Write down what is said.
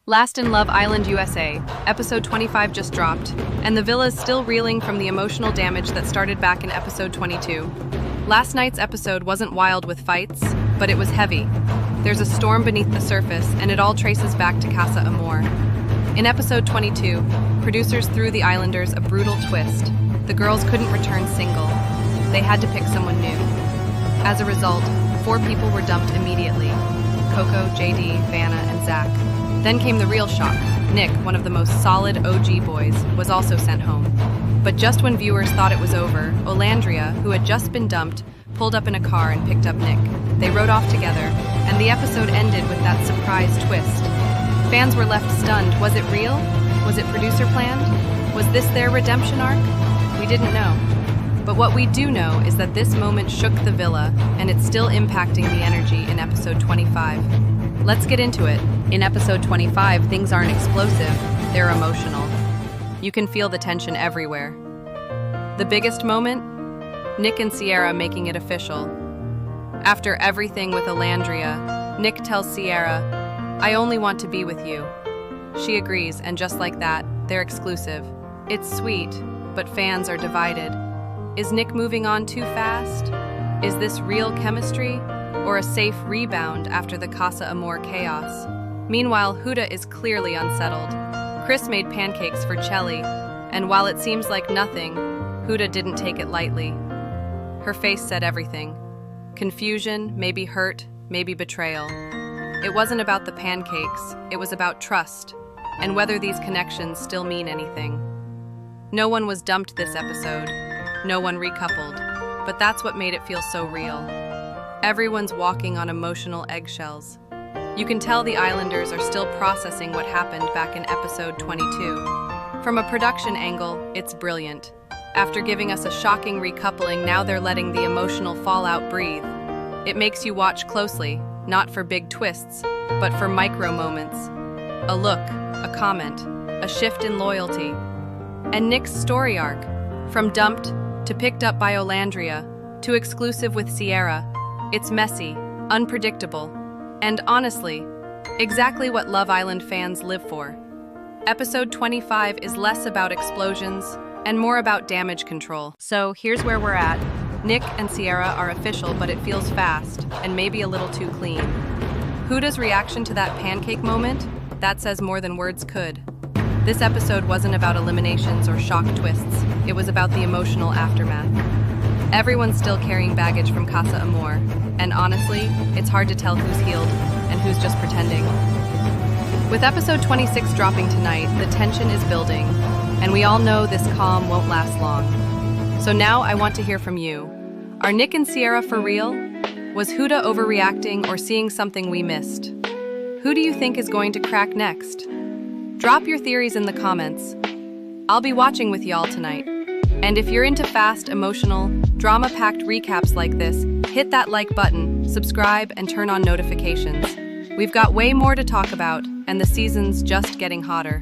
Last in Love Island, USA, episode 25 just dropped, and the villa is still reeling from the emotional damage that started back in episode 22. Last night's episode wasn't wild with fights, but it was heavy. There's a storm beneath the surface, and it all traces back to Casa Amor. In episode 22, producers threw the Islanders a brutal twist. The girls couldn't return single. They had to pick someone new. As a result, 4 people were dumped immediately: Coco, JD, Vanna, and Zach. Then came the real shock. Nick, one of the most solid OG boys, was also sent home. But just when viewers thought it was over, Olandria, who had just been dumped, pulled up in a car and picked up Nick. They rode off together, and the episode ended with that surprise twist. Fans were left stunned. Was it real? Was it producer planned? Was this their redemption arc? We didn't know. But what we do know is that this moment shook the villa, and it's still impacting the energy in episode 25. Let's get into it. In episode 25, things aren't explosive, they're emotional. You can feel the tension everywhere. The biggest moment? Nick and Cierra making it official. After everything with Olandria, Nick tells Cierra, "I only want to be with you." She agrees, and just like that, they're exclusive. It's sweet, but fans are divided. Is Nick moving on too fast? Is this real chemistry? Or a safe rebound after the Casa Amor chaos? Meanwhile, Huda is clearly unsettled. Chris made pancakes for Chelley, and while it seems like nothing, Huda didn't take it lightly. Her face said everything. Confusion, maybe hurt, maybe betrayal. It wasn't about the pancakes, it was about trust, and whether these connections still mean anything. No one was dumped this episode, no one recoupled, but that's what made it feel so real. Everyone's walking on emotional eggshells. You can tell the Islanders are still processing what happened back in episode 22. From a production angle, it's brilliant. After giving us a shocking recoupling, now they're letting the emotional fallout breathe. It makes you watch closely, not for big twists, but for micro moments. A look, a comment, a shift in loyalty. And Nick's story arc, from dumped to picked up by Olandria to exclusive with Cierra, it's messy, unpredictable, and honestly, exactly what Love Island fans live for. Episode 25 is less about explosions and more about damage control. So here's where we're at. Nick and Cierra are official, but it feels fast and maybe a little too clean. Huda's reaction to that pancake moment, that says more than words could. This episode wasn't about eliminations or shock twists. It was about the emotional aftermath. Everyone's still carrying baggage from Casa Amor, and honestly, it's hard to tell who's healed and who's just pretending. With episode 26 dropping tonight, the tension is building, and we all know this calm won't last long. So now I want to hear from you. Are Nick and Cierra for real? Was Huda overreacting or seeing something we missed? Who do you think is going to crack next? Drop your theories in the comments. I'll be watching with y'all tonight. And if you're into fast, emotional, drama-packed recaps like this, hit that like button, subscribe, and turn on notifications. We've got way more to talk about, and the season's just getting hotter.